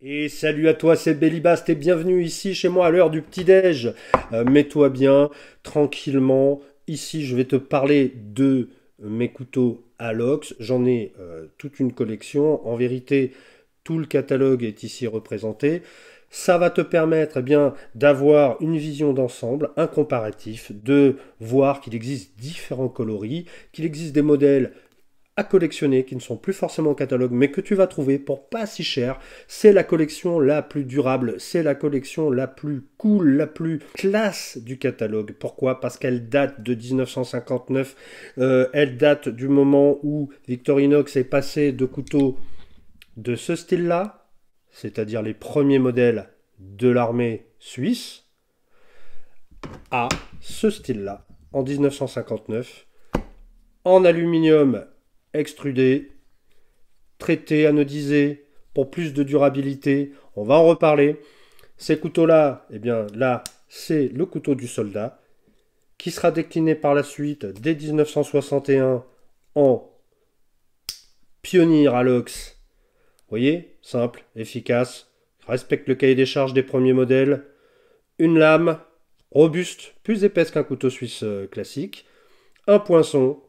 Et salut à toi, c'est Bellybast et bienvenue ici chez moi à l'heure du petit-déj. Mets-toi bien, tranquillement. Ici, je vais te parler de mes couteaux Alox. J'en ai toute une collection. En vérité, tout le catalogue est ici représenté. Ça va te permettre bien d'avoir une vision d'ensemble, un comparatif, de voir qu'il existe différents coloris, qu'il existe des modèles à collectionner, qui ne sont plus forcément au catalogue, mais que tu vas trouver pour pas si cher. C'est la collection la plus durable, c'est la collection la plus cool, la plus classe du catalogue. Pourquoi? Parce qu'elle date de 1959, elle date du moment où Victorinox est passé de couteaux de ce style-là, c'est-à-dire les premiers modèles de l'armée suisse, à ce style-là, en 1959, en aluminium extrudé, traité, anodisé, pour plus de durabilité. On va en reparler. Ces couteaux-là, eh bien là, c'est le couteau du soldat, qui sera décliné par la suite, dès 1961, en Pioneer Alox. Vous voyez, simple, efficace, respecte le cahier des charges des premiers modèles. Une lame, robuste, plus épaisse qu'un couteau suisse classique. Un poinçon,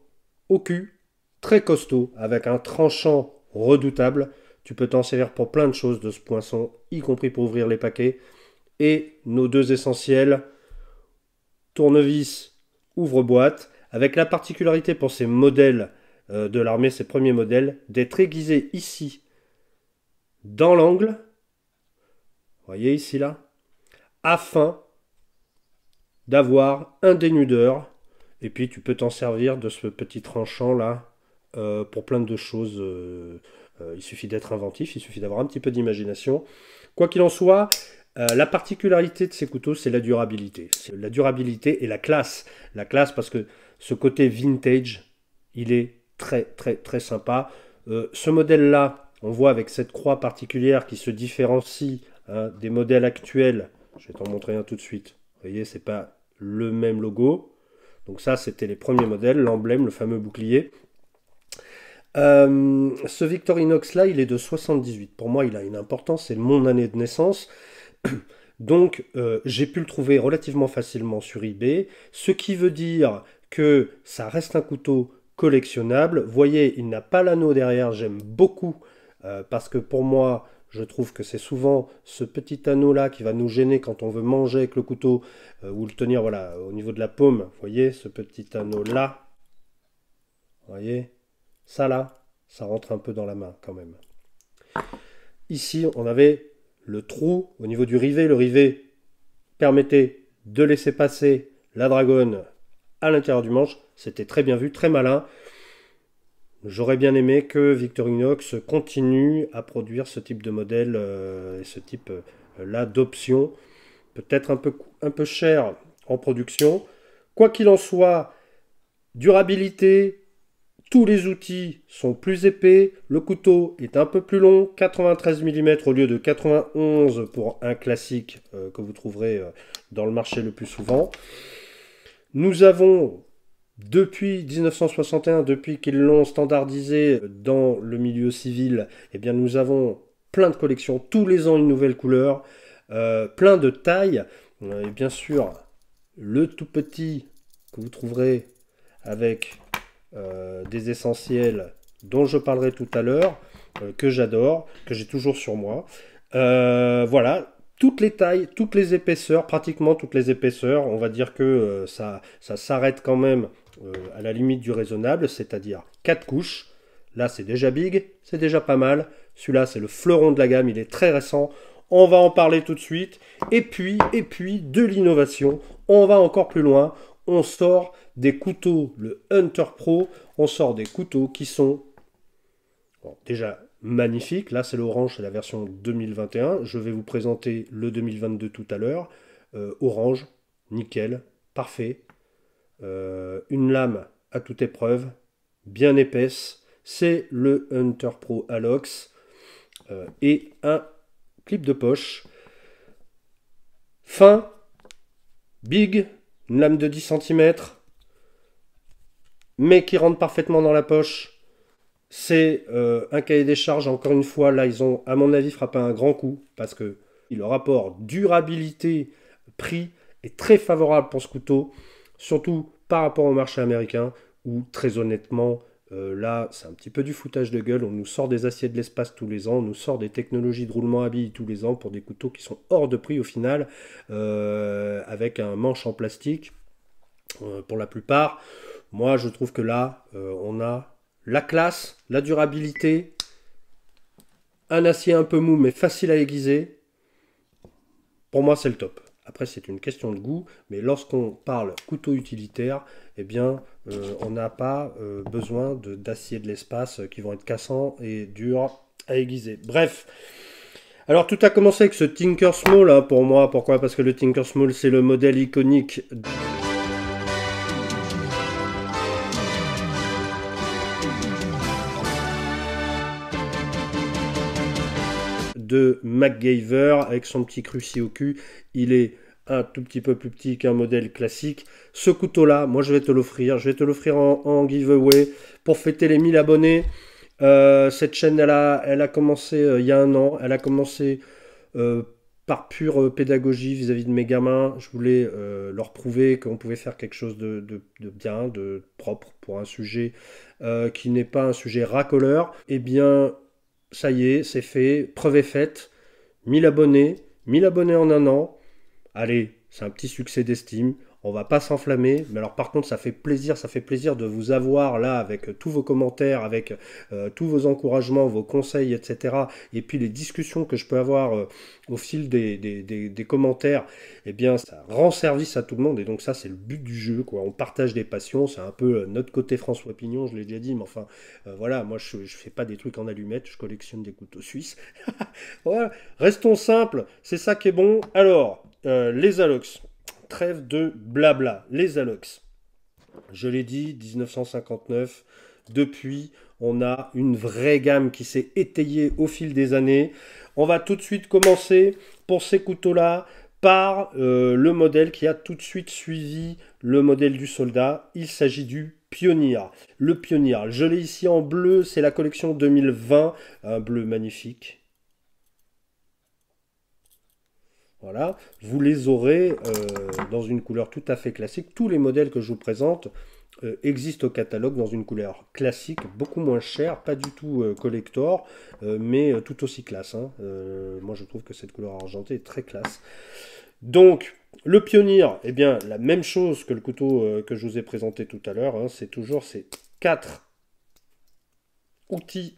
au cul, très costaud, avec un tranchant redoutable. Tu peux t'en servir pour plein de choses de ce poinçon, y compris pour ouvrir les paquets. Et nos deux essentiels, tournevis, ouvre-boîte, avec la particularité pour ces modèles de l'armée, ces premiers modèles, d'être aiguisés ici, dans l'angle, vous voyez ici là, afin d'avoir un dénudeur. Et puis tu peux t'en servir de ce petit tranchant là pour plein de choses. Il suffit d'être inventif, il suffit d'avoir un petit peu d'imagination. Quoi qu'il en soit, la particularité de ces couteaux, c'est la durabilité. C'est la durabilité et la classe. La classe parce que ce côté vintage, il est très très très sympa. Ce modèle-là, on voit avec cette croix particulière qui se différencie des modèles actuels. Je vais t'en montrer un tout de suite. Vous voyez, c'est pas le même logo. Donc ça, c'était les premiers modèles, l'emblème, le fameux bouclier. Ce Victorinox là, il est de 78. Pour moi, il a une importance, c'est mon année de naissance. Donc, j'ai pu le trouver relativement facilement sur eBay, ce qui veut dire que ça reste un couteau collectionnable. Vous voyez, il n'a pas l'anneau derrière, j'aime beaucoup, parce que pour moi, je trouve que c'est souvent ce petit anneau-là qui va nous gêner quand on veut manger avec le couteau, ou le tenir voilà, au niveau de la paume. Vous voyez, ce petit anneau-là, vous voyez, ça là, ça rentre un peu dans la main quand même. Ici, on avait le trou au niveau du rivet. Le rivet permettait de laisser passer la dragonne à l'intérieur du manche. C'était très bien vu, très malin. J'aurais bien aimé que Victorinox continue à produire ce type de modèle et ce type là d'option. Peut-être un peu cher en production. Quoi qu'il en soit, durabilité, tous les outils sont plus épais, le couteau est un peu plus long, 93 mm au lieu de 91 pour un classique que vous trouverez dans le marché le plus souvent. Nous avons, depuis 1961, depuis qu'ils l'ont standardisé dans le milieu civil, eh bien nous avons plein de collections, tous les ans une nouvelle couleur, plein de tailles, et bien sûr le tout petit que vous trouverez avec des essentiels dont je parlerai tout à l'heure, que j'adore, que j'ai toujours sur moi. Voilà, toutes les tailles, toutes les épaisseurs, pratiquement toutes les épaisseurs, on va dire que ça s'arrête quand même à la limite du raisonnable, c'est-à-dire 4 couches. Là, c'est déjà big, c'est déjà pas mal. Celui-là, c'est le fleuron de la gamme, il est très récent. On va en parler tout de suite. Et puis, de l'innovation, on va encore plus loin. On sort des couteaux, le Hunter Pro, on sort des couteaux qui sont bon, déjà magnifiques. Là, c'est l'orange, c'est la version 2021. Je vais vous présenter le 2022 tout à l'heure. Orange, nickel, parfait. Une lame à toute épreuve, bien épaisse. C'est le Hunter Pro Alox et un clip de poche fin, big, une lame de 10 cm, mais qui rentre parfaitement dans la poche C'est un cahier des charges, encore une fois, là ils ont à mon avis frappé un grand coup, parce que le rapport durabilité-prix est très favorable pour ce couteau, surtout par rapport au marché américain, où très honnêtement, là c'est un petit peu du foutage de gueule, on nous sort des aciers de l'espace tous les ans, on nous sort des technologies de roulement à billes tous les ans pour des couteaux qui sont hors de prix au final, avec un manche en plastique pour la plupart. Moi je trouve que là, on a la classe, la durabilité, un acier un peu mou mais facile à aiguiser. Pour moi, c'est le top. Après, c'est une question de goût, mais lorsqu'on parle couteau utilitaire, eh bien, on n'a pas besoin d'acier de l'espace qui vont être cassants et durs à aiguiser. Bref. Alors, tout a commencé avec ce Tinker Small, hein, pour moi. Pourquoi? Parce que le Tinker Small, c'est le modèle iconique de MacGyver avec son petit cruci au cul. Il est un tout petit peu plus petit qu'un modèle classique. Ce couteau-là, moi je vais te l'offrir. Je vais te l'offrir en giveaway pour fêter les 1000 abonnés. Cette chaîne, elle a commencé il y a un an. Elle a commencé par pure pédagogie vis-à-vis de mes gamins. Je voulais leur prouver qu'on pouvait faire quelque chose de bien, de propre pour un sujet qui n'est pas un sujet racoleur. Eh bien, ça y est, c'est fait, preuve est faite. 1000 abonnés en un an. Allez, c'est un petit succès d'estime. On va pas s'enflammer, mais alors par contre ça fait plaisir de vous avoir là avec tous vos commentaires, avec tous vos encouragements, vos conseils, etc. Et puis les discussions que je peux avoir au fil des commentaires, eh bien ça rend service à tout le monde et donc ça c'est le but du jeu, quoi. On partage des passions, c'est un peu notre côté François Pignon, je l'ai déjà dit, mais enfin voilà, moi je fais pas des trucs en allumettes, je collectionne des couteaux suisses. Voilà, restons simples, c'est ça qui est bon. Alors, les Alox. Trêve de blabla, les Alox. Je l'ai dit, 1959. Depuis, on a une vraie gamme qui s'est étayée au fil des années. On va tout de suite commencer pour ces couteaux-là par le modèle qui a tout de suite suivi le modèle du soldat. Il s'agit du Pioneer. Le Pioneer, je l'ai ici en bleu, c'est la collection 2020, un bleu magnifique. Voilà, vous les aurez dans une couleur tout à fait classique. Tous les modèles que je vous présente existent au catalogue dans une couleur classique, beaucoup moins chère, pas du tout collector, mais tout aussi classe, hein. Moi je trouve que cette couleur argentée est très classe. Donc, le Pioneer, eh bien, la même chose que le couteau que je vous ai présenté tout à l'heure, hein, c'est toujours ces 4 outils,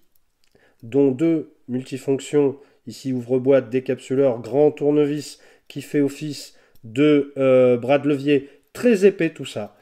dont 2 multifonctions. Ici, ouvre-boîte, décapsuleur, grand tournevis qui fait office de bras de levier. Très épais tout ça.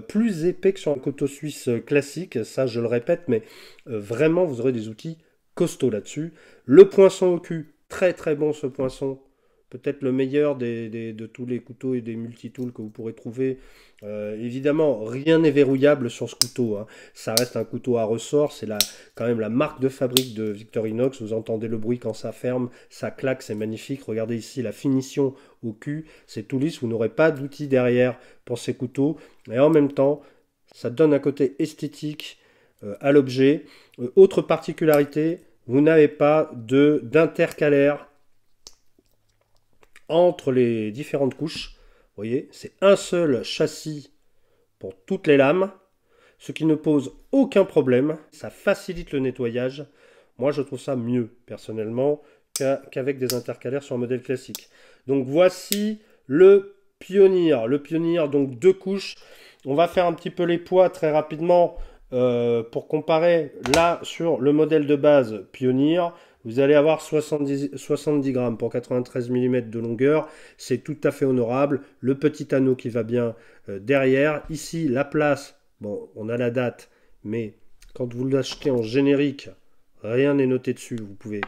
Plus épais que sur un couteau suisse classique, ça je le répète, mais vraiment vous aurez des outils costauds là-dessus. Le poinçon au cul, très très bon ce poinçon. Peut-être le meilleur de tous les couteaux et des multitools que vous pourrez trouver. Évidemment, rien n'est verrouillable sur ce couteau, hein. Ça reste un couteau à ressort. C'est quand même la marque de fabrique de Victorinox. Vous entendez le bruit quand ça ferme, ça claque, c'est magnifique. Regardez ici la finition au cul. C'est tout lisse. Vous n'aurez pas d'outil derrière pour ces couteaux. Et en même temps, ça donne un côté esthétique à l'objet. Autre particularité, vous n'avez pas d'intercalaire entre les différentes couches. Vous voyez, c'est un seul châssis pour toutes les lames, ce qui ne pose aucun problème. Ça facilite le nettoyage. Moi, je trouve ça mieux, personnellement, qu'avec des intercalaires sur un modèle classique. Donc, voici le Pioneer. Le Pioneer, donc 2 couches. On va faire un petit peu les poids très rapidement pour comparer. Là, sur le modèle de base Pioneer, vous allez avoir 70 grammes pour 93 mm de longueur. C'est tout à fait honorable. Le petit anneau qui va bien derrière. Ici, la place, bon, on a la date, mais quand vous l'achetez en générique, rien n'est noté dessus. Vous pouvez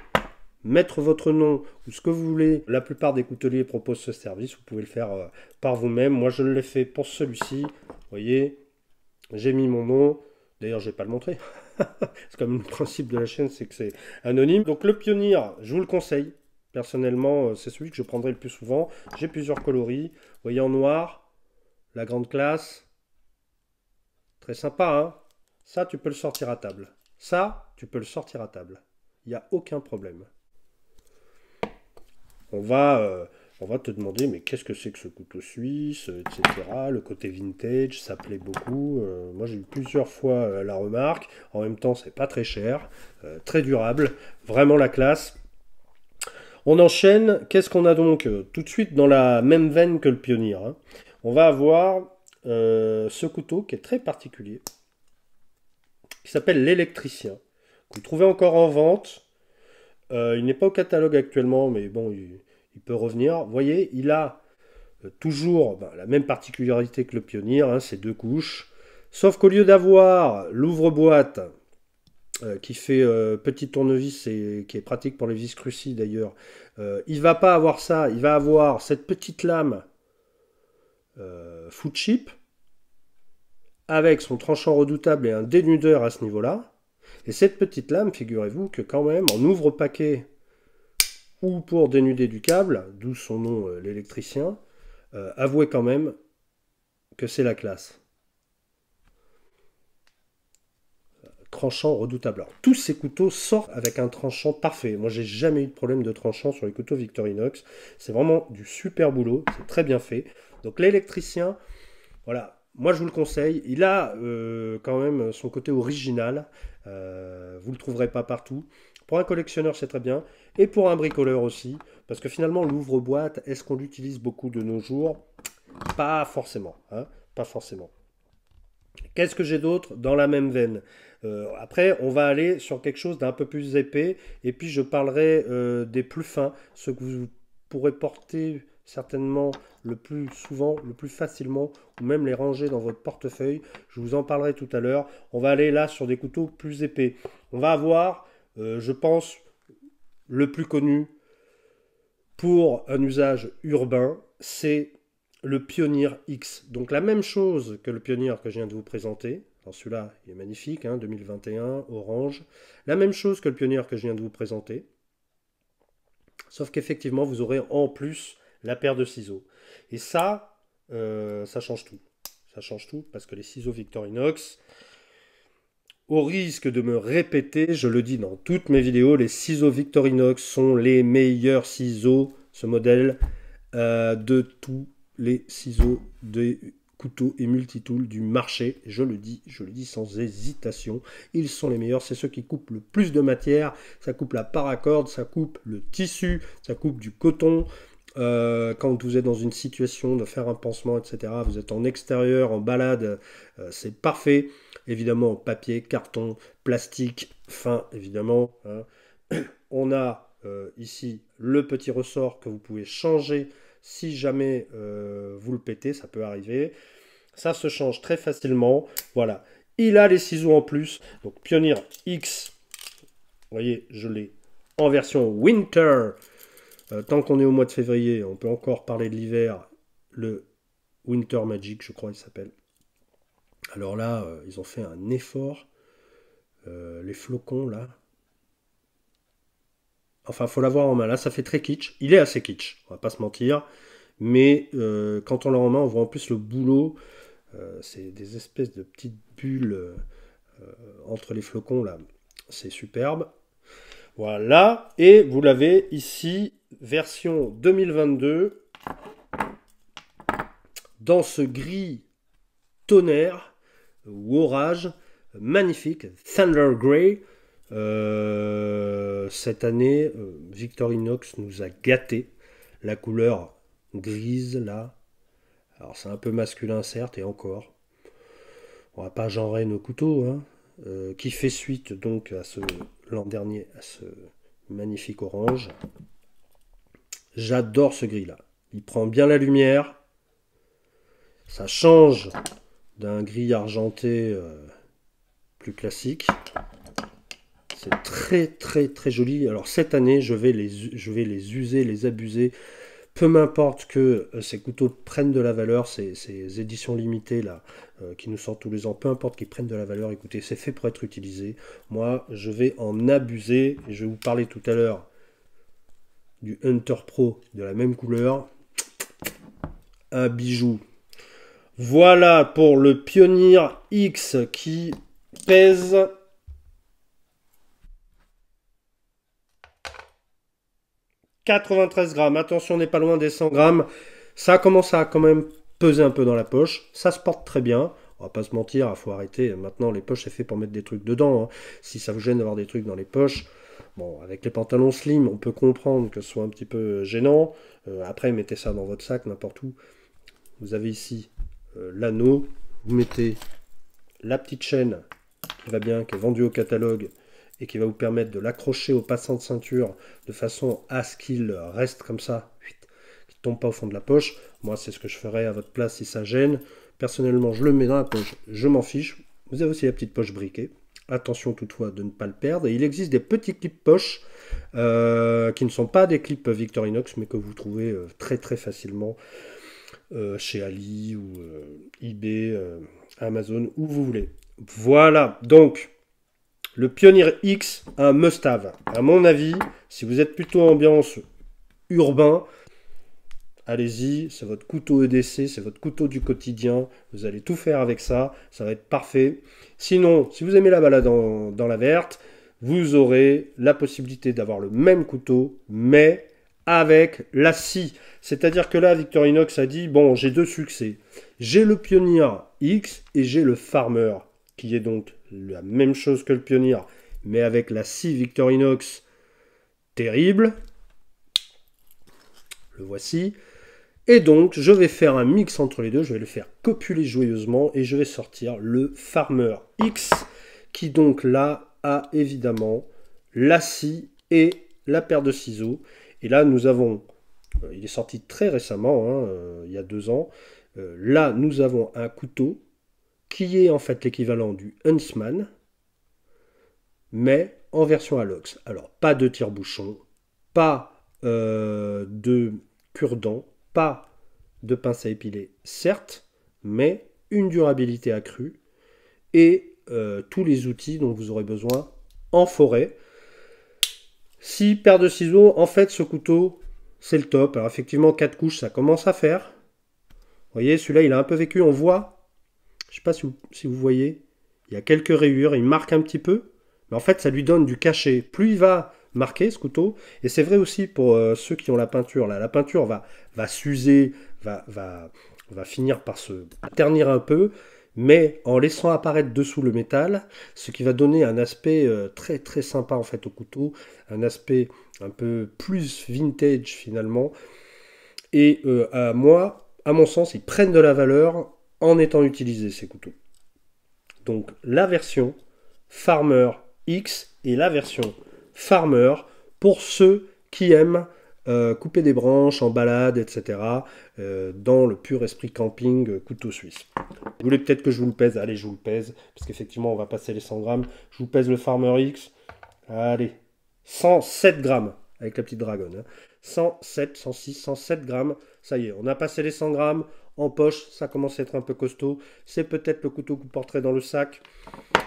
mettre votre nom ou ce que vous voulez. La plupart des couteliers proposent ce service. Vous pouvez le faire par vous-même. Moi, je l'ai fait pour celui-ci. Vous voyez, j'ai mis mon nom. D'ailleurs, je ne vais pas le montrer. C'est comme le principe de la chaîne, c'est que c'est anonyme. Donc le Pioneer, je vous le conseille. Personnellement, c'est celui que je prendrai le plus souvent. J'ai plusieurs coloris. Vous voyez en noir, la grande classe. Très sympa, hein. Ça, tu peux le sortir à table. Ça, tu peux le sortir à table. Il n'y a aucun problème. On va te demander, mais qu'est-ce que c'est que ce couteau suisse, etc. Le côté vintage, ça plaît beaucoup. Moi, j'ai eu plusieurs fois la remarque. En même temps, c'est pas très cher, très durable, vraiment la classe. On enchaîne. Qu'est-ce qu'on a donc tout de suite dans la même veine que le Pioneer, hein. On va avoir ce couteau qui est très particulier, qui s'appelle l'électricien. Que vous trouvez encore en vente. Il n'est pas au catalogue actuellement, mais bon, il peut revenir. Vous voyez, il a toujours la même particularité que le Pioneer, hein, ces deux couches. Sauf qu'au lieu d'avoir l'ouvre-boîte qui fait petit tournevis et qui est pratique pour les vis crucis d'ailleurs, il va pas avoir ça. Il va avoir cette petite lame foot chip avec son tranchant redoutable et un dénudeur à ce niveau-là. Et cette petite lame, figurez-vous que quand même, en ouvre-paquet ou pour dénuder du câble, d'où son nom l'électricien, avouez quand même que c'est la classe. Tranchant redoutable. Alors, tous ces couteaux sortent avec un tranchant parfait. Moi, j'ai jamais eu de problème de tranchant sur les couteaux Victorinox. C'est vraiment du super boulot, c'est très bien fait. Donc l'électricien, voilà, moi je vous le conseille. Il a quand même son côté original. Vous ne le trouverez pas partout. Pour un collectionneur, c'est très bien. Et pour un bricoleur aussi. Parce que finalement, l'ouvre-boîte, est-ce qu'on l'utilise beaucoup de nos jours? Pas forcément, hein, pas forcément. Qu'est-ce que j'ai d'autre dans la même veine? Après, on va aller sur quelque chose d'un peu plus épais. Et puis, je parlerai des plus fins. Ceux que vous pourrez porter certainement le plus souvent, le plus facilement, ou même les ranger dans votre portefeuille. Je vous en parlerai tout à l'heure. On va aller là sur des couteaux plus épais. On va avoir, je pense, le plus connu pour un usage urbain, c'est le Pioneer X. Donc la même chose que le Pioneer que je viens de vous présenter. Alors celui-là, il est magnifique, hein, 2021, orange. La même chose que le Pioneer que je viens de vous présenter. Sauf qu'effectivement, vous aurez en plus la paire de ciseaux. Et ça, ça change tout. Ça change tout parce que les ciseaux Victorinox, au risque de me répéter, je le dis dans toutes mes vidéos, les ciseaux Victorinox sont les meilleurs ciseaux, ce modèle, de tous les ciseaux des couteaux et multitools du marché. Je le dis sans hésitation. Ils sont les meilleurs, c'est ceux qui coupent le plus de matière. Ça coupe la paracorde, ça coupe le tissu, ça coupe du coton. Quand vous êtes dans une situation de faire un pansement, etc., vous êtes en extérieur, en balade, c'est parfait. Évidemment, papier, carton, plastique, fin, évidemment. Hein. On a ici le petit ressort que vous pouvez changer si jamais vous le pétez, ça peut arriver. Ça se change très facilement. Voilà. Il a les ciseaux en plus. Donc Pioneer X, vous voyez, je l'ai en version Winter. Tant qu'on est au mois de février, on peut encore parler de l'hiver. Le Winter Magic, je crois il s'appelle. Alors là, ils ont fait un effort. Les flocons, là. Enfin, il faut l'avoir en main. Là, ça fait très kitsch. Il est assez kitsch, on va pas se mentir. Mais quand on l'a en main, on voit en plus le boulot. C'est des espèces de petites bulles entre les flocons, là. C'est superbe. Voilà. Et vous l'avez ici, version 2022. Dans ce gris tonnerre ou orage, magnifique, Thunder Grey. Cette année, Victorinox nous a gâté. La couleur grise, là. Alors, c'est un peu masculin, certes, et encore. On va pas genrer nos couteaux, hein. Qui fait suite, donc, à l'an dernier, à ce magnifique orange. J'adore ce gris-là. Il prend bien la lumière. Ça change d'un gris argenté plus classique. C'est très très très joli. Alors cette année, je vais les user, les abuser. Peu m'importe que ces couteaux prennent de la valeur, ces éditions limitées là, qui nous sortent tous les ans, peu importe qu'ils prennent de la valeur, écoutez, c'est fait pour être utilisé. Moi, je vais en abuser. Et je vais vous parler tout à l'heure du Hunter Pro de la même couleur. Un bijou. Voilà pour le Pioneer X qui pèse 93 grammes, attention, on n'est pas loin des 100 grammes. Ça commence à quand même peser un peu dans la poche. Ça se porte très bien. On va pas se mentir, il faut arrêter. Maintenant, les poches, c'est fait pour mettre des trucs dedans, hein. Si ça vous gêne d'avoir des trucs dans les poches, bon, avec les pantalons slim, on peut comprendre que ce soit un petit peu gênant. Après, mettez ça dans votre sac, n'importe où. Vous avez ici l'anneau. Vous mettez la petite chaîne qui va bien, qui est vendue au catalogue et qui va vous permettre de l'accrocher au passant de ceinture de façon à ce qu'il reste comme ça, qu'il ne tombe pas au fond de la poche. Moi, c'est ce que je ferais à votre place si ça gêne. Personnellement, je le mets dans la poche, je m'en fiche. Vous avez aussi la petite poche briquée. Attention toutefois de ne pas le perdre. Et il existe des petits clips poche qui ne sont pas des clips Victorinox, mais que vous trouvez très très facilement chez Ali ou eBay, Amazon, où vous voulez. Voilà, donc le Pioneer X, un must-have. À mon avis, si vous êtes plutôt ambiance urbain, allez-y, c'est votre couteau EDC, c'est votre couteau du quotidien, vous allez tout faire avec ça, ça va être parfait. Sinon, si vous aimez la balade dans la verte, vous aurez la possibilité d'avoir le même couteau, mais avec la scie. C'est-à-dire que là, Victorinox a dit, bon, j'ai deux succès. J'ai le Pioneer X et j'ai le Farmer, qui est donc la même chose que le Pioneer, mais avec la scie Victorinox terrible. Le voici. Et donc, je vais faire un mix entre les deux, je vais le faire copuler joyeusement et je vais sortir le Farmer X, qui donc là a évidemment la scie et la paire de ciseaux. Et là, nous avons, il est sorti très récemment, hein, il y a 2 ans, là, nous avons un couteau qui est en fait l'équivalent du Huntsman, mais en version Alox. Alors, pas de tire-bouchon, pas de cure-dent, pas de pince à épiler, certes, mais une durabilité accrue et tous les outils dont vous aurez besoin en forêt. 6 paires de ciseaux, en fait, ce couteau, c'est le top. Alors, effectivement, 4 couches, ça commence à faire. Vous voyez, celui-là, il a un peu vécu, on voit. Je ne sais pas si vous voyez, il y a quelques rayures, il marque un petit peu, mais en fait, ça lui donne du cachet. Plus il va marquer, ce couteau, et c'est vrai aussi pour ceux qui ont la peinture, là, la peinture va s'user, va finir par se ternir un peu, mais en laissant apparaître dessous le métal, ce qui va donner un aspect très très sympa en fait au couteau, un aspect un peu plus vintage finalement, et à mon sens, ils prennent de la valeur en étant utilisés, ces couteaux. Donc la version Farmer X et la version Farmer pour ceux qui aiment couper des branches en balade, etc. Dans le pur esprit camping couteau suisse. Vous voulez peut-être que je vous le pèse? Allez, je vous le pèse, parce qu'effectivement, on va passer les 100 grammes. Je vous pèse le Farmer X. Allez, 107 grammes, avec la petite dragonne. Hein. 107, 106, 107 grammes. Ça y est, on a passé les 100 grammes. En poche, ça commence à être un peu costaud. C'est peut-être le couteau que vous porterez dans le sac.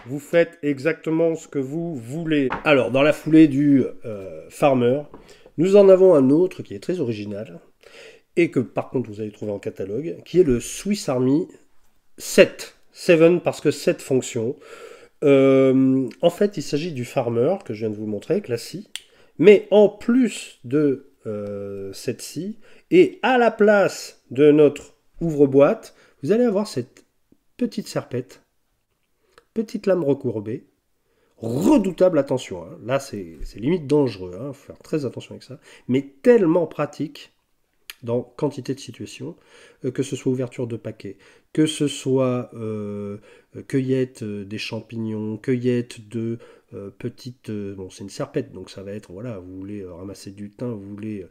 Vous faites exactement ce que vous voulez. Alors, dans la foulée du Farmer, nous en avons un autre qui est très original et que par contre vous allez trouver en catalogue, qui est le Swiss Army 7. 7 parce que 7 fonctions. En fait, il s'agit du Farmer que je viens de vous montrer avec la scie. Mais en plus de cette scie, et à la place de notre ouvre-boîte, vous allez avoir cette petite serpette, petite lame recourbée, redoutable, attention, hein. Là c'est limite dangereux, il faut faire très attention avec ça, mais tellement pratique dans quantité de situations, que ce soit ouverture de paquet, que ce soit cueillette des champignons, cueillette de petites... bon, c'est une serpette, donc ça va être, voilà, vous voulez ramasser du thym, vous voulez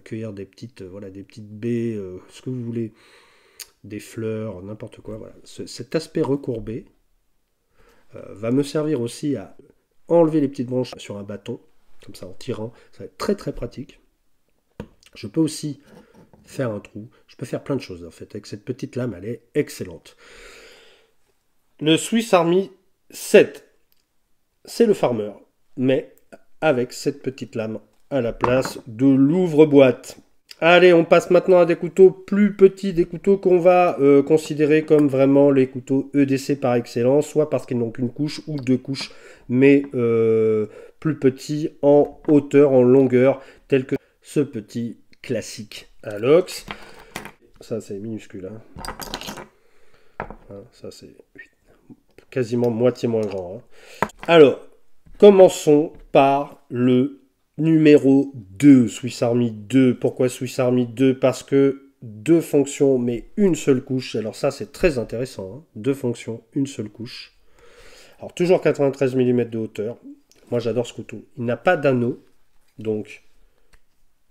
cueillir des petites, voilà, des petites baies, ce que vous voulez, des fleurs, n'importe quoi, voilà. Cet aspect recourbé va me servir aussi à enlever les petites branches sur un bâton, comme ça en tirant, ça va être très très pratique. Je peux aussi faire un trou, je peux faire plein de choses en fait, avec cette petite lame, elle est excellente. Le Swiss Army 7, c'est le Farmer, mais avec cette petite lame à la place de l'ouvre-boîte. Allez, on passe maintenant à des couteaux plus petits, des couteaux qu'on va considérer comme vraiment les couteaux EDC par excellence, soit parce qu'ils n'ont qu'une couche ou 2 couches, mais plus petits en hauteur, en longueur, tels que ce petit classique Alox. Ça, c'est minuscule. Hein. Ça, c'est quasiment moitié moins grand. Hein. Alors, commençons par le numéro 2, Swiss Army 2. Pourquoi Swiss Army 2? Parce que 2 fonctions, mais une seule couche. Alors ça, c'est très intéressant. Hein. 2 fonctions, une seule couche. Alors, toujours 93 mm de hauteur. Moi, j'adore ce couteau. Il n'a pas d'anneau, donc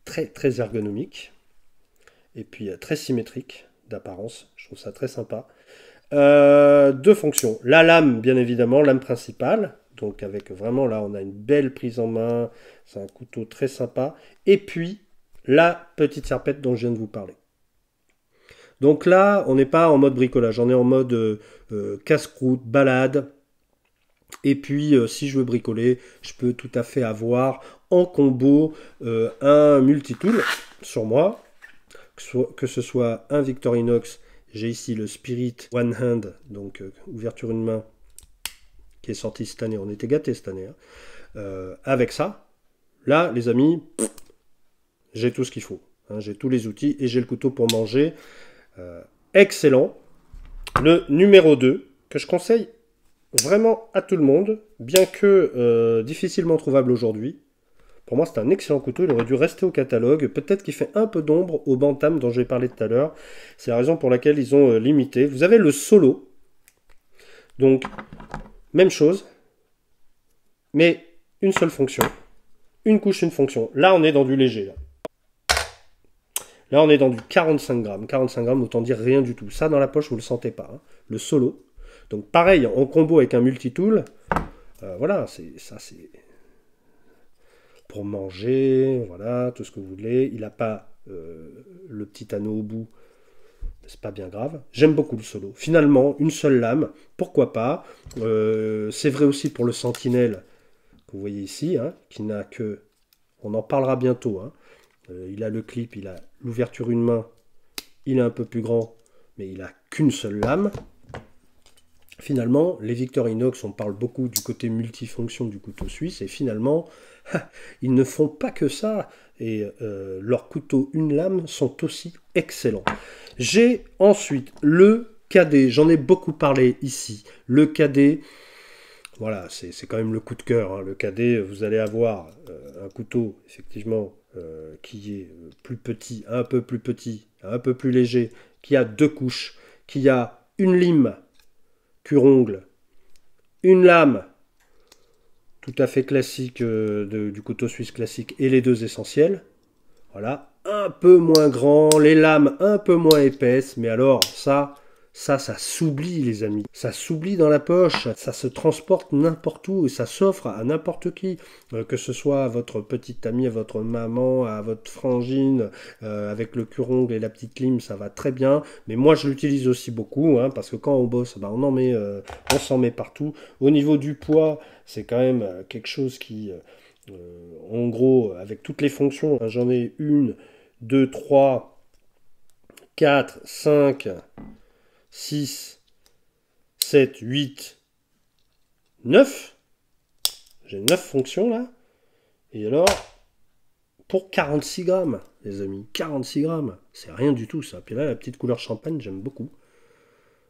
très, très ergonomique. Et puis, très symétrique d'apparence. Je trouve ça très sympa. 2 fonctions. La lame, bien évidemment, lame principale. Donc, avec vraiment, là, on a une belle prise en main. C'est un couteau très sympa. Et puis, la petite serpette dont je viens de vous parler. Donc là, on n'est pas en mode bricolage. On est en mode casse-croûte, balade. Et puis, si je veux bricoler, je peux tout à fait avoir en combo un multitool sur moi. Que ce soit un Victorinox. J'ai ici le Spirit One Hand, donc ouverture une main, qui est sorti cette année. On était gâtés cette année. Hein. Avec ça, là, les amis, j'ai tout ce qu'il faut. Hein, j'ai tous les outils et j'ai le couteau pour manger. Excellent. Le numéro 2, que je conseille vraiment à tout le monde, bien que difficilement trouvable aujourd'hui. Pour moi, c'est un excellent couteau. Il aurait dû rester au catalogue. Peut-être qu'il fait un peu d'ombre au Bantam dont j'ai parlé tout à l'heure. C'est la raison pour laquelle ils ont limité. Vous avez le Solo. Donc, même chose. Mais une seule fonction. Une couche, une fonction. Là, on est dans du léger. Là, on est dans du 45 grammes. 45 grammes, autant dire rien du tout. Ça, dans la poche, vous ne le sentez pas. Hein. Le Solo. Donc, pareil, en combo avec un multitool. Voilà, ça, c'est... pour manger, voilà, tout ce que vous voulez. Il n'a pas le petit anneau au bout, c'est pas bien grave. J'aime beaucoup le Solo. Finalement, une seule lame, pourquoi pas. C'est vrai aussi pour le Sentinelle, que vous voyez ici, hein, qui n'a que... On en parlera bientôt. Hein. Il a le clip, il a l'ouverture une main, il est un peu plus grand, mais il n'a qu'une seule lame. Finalement, les Victorinox, on parle beaucoup du côté multifonction du couteau suisse, et finalement, ils ne font pas que ça, et leurs couteaux une lame sont aussi excellents. J'ai ensuite le cadet, j'en ai beaucoup parlé ici. Le cadet, voilà, c'est quand même le coup de cœur. Hein. Le cadet, vous allez avoir un couteau, effectivement, qui est plus petit, un peu plus léger, qui a 2 couches, qui a une lime, cure-ongle, une lame tout à fait classique du couteau suisse classique et les 2 essentiels. Voilà, un peu moins grand, les lames un peu moins épaisses, mais alors ça s'oublie les amis. Ça s'oublie dans la poche, ça se transporte n'importe où et ça s'offre à n'importe qui. Que ce soit à votre petite amie, à votre maman, à votre frangine, avec le cure-ongle et la petite lime, ça va très bien. Mais moi je l'utilise aussi beaucoup, hein, parce que quand on bosse, bah, on s'en met partout. Au niveau du poids, c'est quand même quelque chose qui, en gros, avec toutes les fonctions, hein, j'en ai 1, 2, 3, 4, 5... 6, 7, 8, 9. J'ai 9 fonctions là. Et alors, pour 46 grammes, les amis, 46 grammes, c'est rien du tout ça. Puis là, la petite couleur champagne, j'aime beaucoup.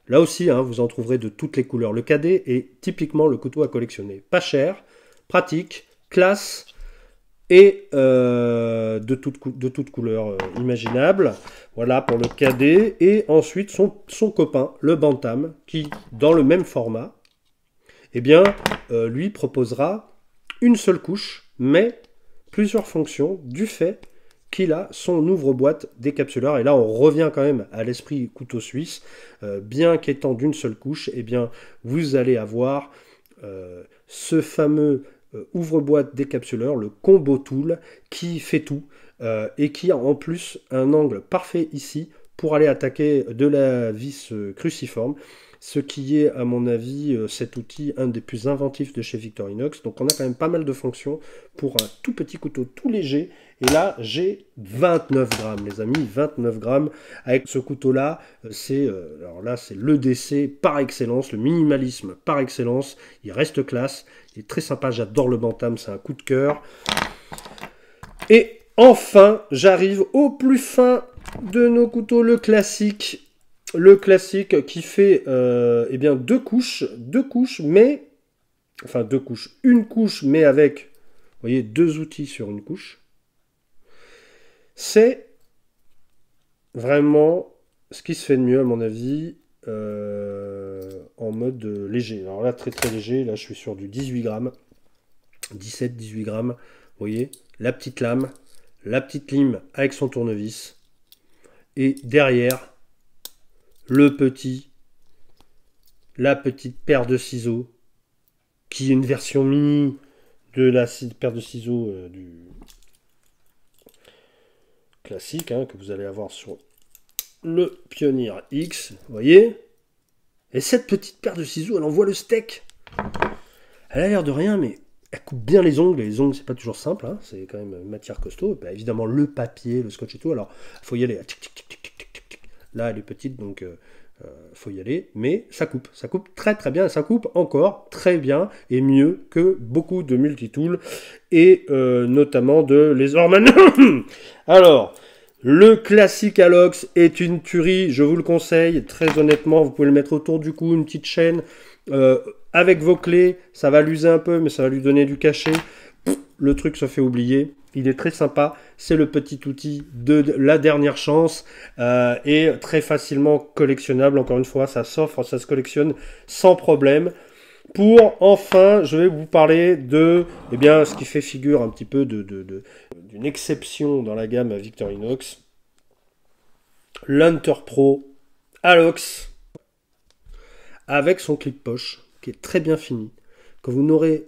Là aussi, hein, vous en trouverez de toutes les couleurs. Le cadet est typiquement le couteau à collectionner. Pas cher, pratique, classe et de toute couleur imaginable. Voilà pour le cadet. Et ensuite son copain, le Bantam, qui, dans le même format, eh bien, lui proposera une seule couche, mais plusieurs fonctions du fait qu'il a son ouvre-boîte décapsuleur. Et là, on revient quand même à l'esprit couteau suisse. Bien qu'étant d'une seule couche, eh bien, vous allez avoir ce fameux ouvre-boîte décapsuleur, le combo tool, qui fait tout et qui a en plus un angle parfait ici pour aller attaquer de la vis cruciforme, ce qui est à mon avis cet outil un des plus inventifs de chez Victorinox. Donc on a quand même pas mal de fonctions pour un tout petit couteau tout léger. Et là j'ai 29 grammes les amis, 29 grammes avec ce couteau là. Alors là c'est l'EDC par excellence, le minimalisme par excellence. Il reste classe, il est très sympa, j'adore le Bantam, c'est un coup de cœur. Et Enfin, j'arrive au plus fin de nos couteaux, le classique. Le classique qui fait eh bien deux couches, mais... Enfin, deux couches. Une couche, mais avec, vous voyez, deux outils sur une couche. C'est vraiment ce qui se fait de mieux, à mon avis, en mode léger. Alors là, très très léger. Là, je suis sur du 18 grammes. 17-18 grammes. Vous voyez, la petite lame, la petite lime avec son tournevis. Et derrière, la petite paire de ciseaux, qui est une version mini de la paire de ciseaux du classique, hein, que vous allez avoir sur le Pioneer X, vous voyez. Et cette petite paire de ciseaux, elle envoie le steak. Elle a l'air de rien, mais elle coupe bien les ongles. Et les ongles, c'est pas toujours simple, hein, c'est quand même une matière costaud. Et bien, évidemment, le papier, le scotch et tout. Alors, il faut y aller. Là, elle est petite, donc faut y aller. Mais ça coupe très très bien. Ça coupe encore très bien et mieux que beaucoup de multitools et notamment de Leatherman. Alors, le classique Alox est une tuerie, je vous le conseille, très honnêtement, vous pouvez le mettre autour du cou, une petite chaîne, avec vos clés, ça va l'user un peu, mais ça va lui donner du cachet. Le truc se fait oublier, il est très sympa, c'est le petit outil de la dernière chance, et très facilement collectionnable, encore une fois, ça s'offre, ça se collectionne sans problème. Pour enfin, je vais vous parler de eh bien, ce qui fait figure un petit peu d'une exception dans la gamme Victorinox. L'Hunter Pro Alox avec son clip poche qui est très bien fini, que vous n'aurez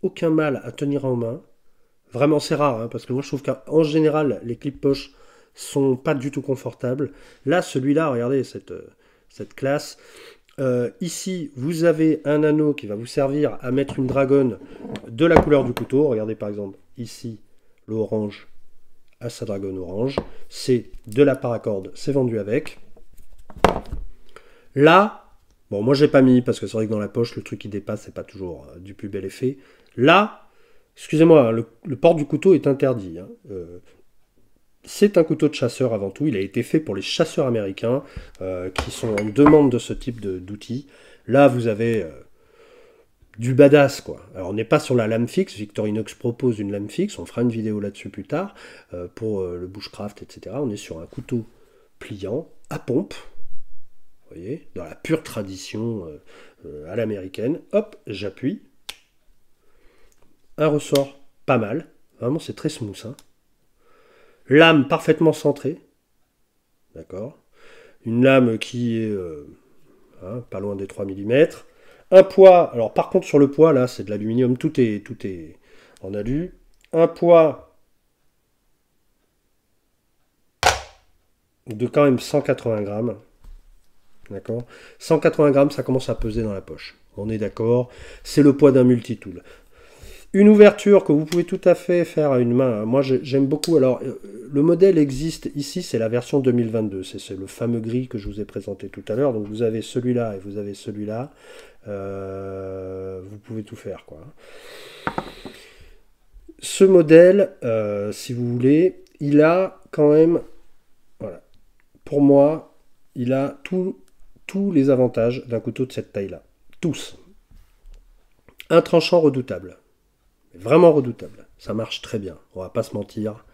aucun mal à tenir en main. Vraiment, c'est rare, hein, parce que moi je trouve qu'en général, les clips poche sont pas du tout confortables. Là, celui-là, regardez cette classe. Ici, vous avez un anneau qui va vous servir à mettre une dragonne de la couleur du couteau. Regardez par exemple ici, l'orange à sa dragonne orange. C'est de la paracorde, c'est vendu avec. Là, bon, moi j'ai pas mis parce que c'est vrai que dans la poche, le truc qui dépasse, c'est pas toujours du plus bel effet. Là, excusez-moi, le port du couteau est interdit. Hein. C'est un couteau de chasseur avant tout, il a été fait pour les chasseurs américains qui sont en demande de ce type d'outils. Là, vous avez du badass, quoi. Alors, on n'est pas sur la lame fixe, Victorinox propose une lame fixe, on fera une vidéo là-dessus plus tard, pour le bushcraft, etc. On est sur un couteau pliant, à pompe, vous voyez, dans la pure tradition à l'américaine. Hop, j'appuie. Un ressort pas mal, vraiment c'est très smooth, hein. Lame parfaitement centrée, d'accord. Une lame qui est pas loin des 3 mm. Un poids, alors par contre sur le poids, là c'est de l'aluminium, tout est en alu. Un poids de quand même 180 grammes, d'accord. 180 grammes, ça commence à peser dans la poche, on est d'accord. C'est le poids d'un multitool. Une ouverture que vous pouvez tout à fait faire à une main. Moi, j'aime beaucoup. Alors, le modèle existe ici, c'est la version 2022. C'est le fameux gris que je vous ai présenté tout à l'heure. Donc, vous avez celui-là et vous avez celui-là. Vous pouvez tout faire, quoi. Ce modèle, si vous voulez, il a quand même, voilà, pour moi, il a tous les avantages d'un couteau de cette taille-là. Tous. Un tranchant redoutable. Vraiment redoutable, ça marche très bien, on va pas se mentir.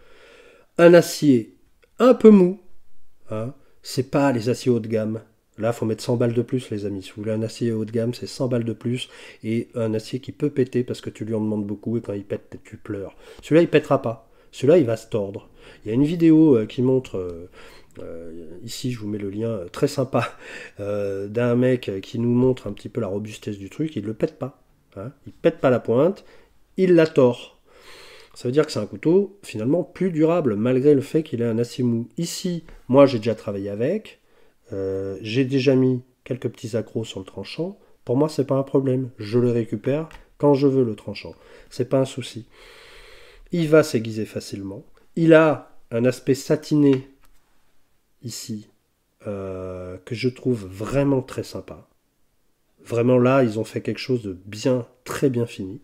Un acier un peu mou, hein, c'est pas les aciers haut de gamme. Là, faut mettre 100 balles de plus, les amis. Si vous voulez un acier haut de gamme, c'est 100 balles de plus. Et un acier qui peut péter parce que tu lui en demandes beaucoup et quand il pète, tu pleures. Celui-là, il pètera pas. Celui-là, il va se tordre. Il y a une vidéo qui montre, ici je vous mets le lien très sympa, d'un mec qui nous montre un petit peu la robustesse du truc. Il ne le pète pas. Hein. Il pète pas la pointe. Il la tord. Ça veut dire que c'est un couteau finalement plus durable malgré le fait qu'il ait un acier mou. Ici, moi j'ai déjà travaillé avec, j'ai déjà mis quelques petits accros sur le tranchant. Pour moi, c'est pas un problème. Je le récupère quand je veux le tranchant. C'est pas un souci. Il va s'aiguiser facilement. Il a un aspect satiné ici que je trouve vraiment très sympa. Vraiment là, ils ont fait quelque chose de bien, très bien fini.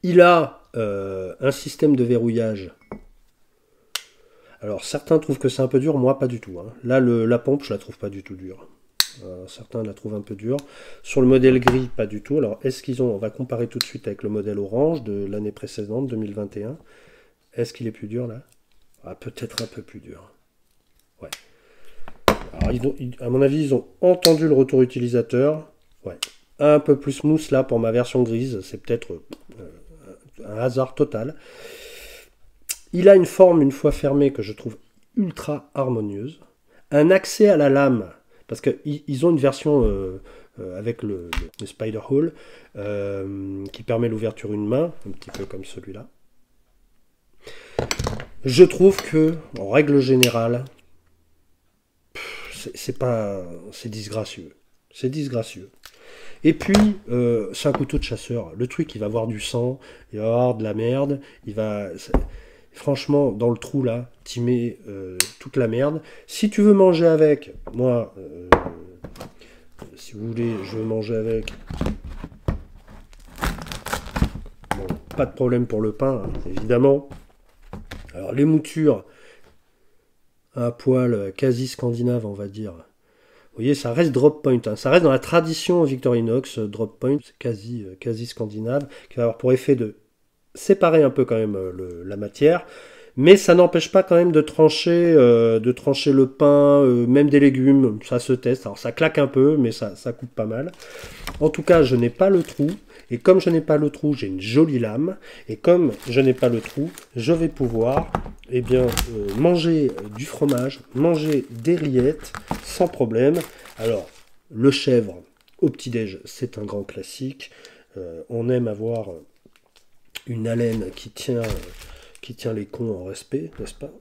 Il a un système de verrouillage. Alors certains trouvent que c'est un peu dur, moi pas du tout. Hein. Là la pompe je la trouve pas du tout dure. Certains la trouvent un peu dure. Sur le modèle gris, pas du tout. Alors est-ce qu'ils ont, on va comparer tout de suite avec le modèle orange de l'année précédente, 2021. Est-ce qu'il est plus dur là? Ah, peut-être un peu plus dur. Ouais. Alors, à mon avis, ils ont entendu le retour utilisateur. Ouais. Un peu plus smooth là pour ma version grise. C'est peut-être un hasard total. Il a une forme, une fois fermée, que je trouve ultra harmonieuse. Un accès à la lame, parce qu'ils ont une version avec le Spider Hole qui permet l'ouverture une main, un petit peu comme celui-là. Je trouve que, en règle générale, c'est disgracieux. C'est disgracieux. Et puis, c'est un couteau de chasseur. Le truc, il va avoir du sang, il va avoir de la merde, il va... Franchement, dans le trou, là, tu mets toute la merde. Si tu veux manger avec, moi, si vous voulez, je veux manger avec. Bon, pas de problème pour le pain, hein, évidemment. Alors, les moutures, à poil quasi scandinave, on va dire. Vous voyez, ça reste drop point. Hein. Ça reste dans la tradition Victorinox, drop point, c'est quasi scandinave, qui va avoir pour effet de séparer un peu quand même la matière, mais ça n'empêche pas quand même de trancher le pain, même des légumes, ça se teste. Alors ça claque un peu, mais ça coupe pas mal. En tout cas, je n'ai pas le trou, et comme je n'ai pas le trou, j'ai une jolie lame, et comme je n'ai pas le trou, je vais pouvoir manger du fromage, manger des rillettes, sans problème. Alors, le chèvre au petit-déj, c'est un grand classique. On aime avoir une haleine qui tient les cons en respect, n'est-ce pas?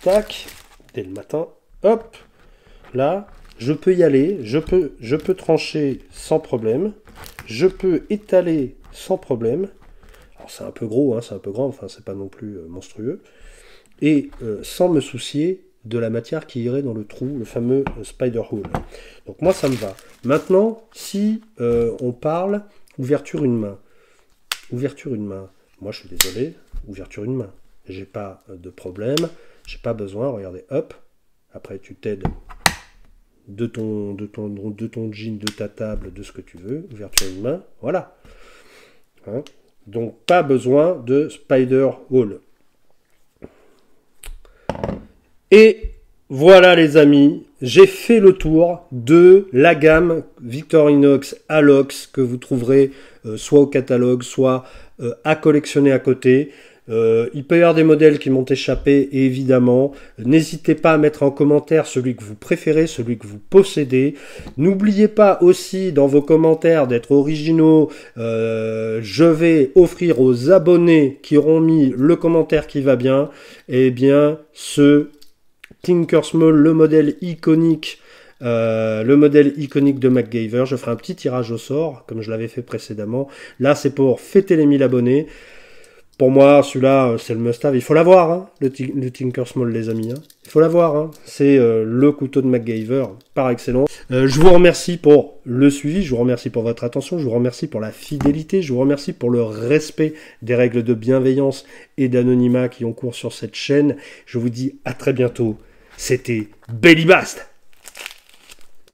Tac, dès le matin, hop, là, je peux y aller, je peux trancher sans problème, je peux étaler sans problème. Alors c'est un peu gros, hein, c'est un peu grand, enfin c'est pas non plus monstrueux, et sans me soucier de la matière qui irait dans le trou, le fameux Spider Hole. Donc moi ça me va. Maintenant, si on parle ouverture une main, moi je suis désolé, ouverture une main. J'ai pas de problème, j'ai pas besoin, regardez, hop, après tu t'aides de ton jean, de ta table, de ce que tu veux, ouverture une main, voilà. Hein, donc pas besoin de Spider Hole. Et voilà les amis, j'ai fait le tour de la gamme Victorinox Alox que vous trouverez soit au catalogue, soit à collectionner à côté. Il peut y avoir des modèles qui m'ont échappé, et évidemment, n'hésitez pas à mettre en commentaire celui que vous préférez, celui que vous possédez. N'oubliez pas aussi dans vos commentaires d'être originaux. Je vais offrir aux abonnés qui auront mis le commentaire qui va bien, eh bien, ce Tinkersmall, le modèle iconique de MacGyver. Je ferai un petit tirage au sort, comme je l'avais fait précédemment. Là, c'est pour fêter les 1000 abonnés. Pour moi, celui-là, c'est le must-have. Il faut l'avoir, hein, le Tinkersmall, les amis. Hein. Il faut l'avoir. Hein. C'est le couteau de MacGyver par excellence. Je vous remercie pour le suivi. Je vous remercie pour votre attention. Je vous remercie pour la fidélité. Je vous remercie pour le respect des règles de bienveillance et d'anonymat qui ont cours sur cette chaîne. Je vous dis à très bientôt. C'était Bellybast.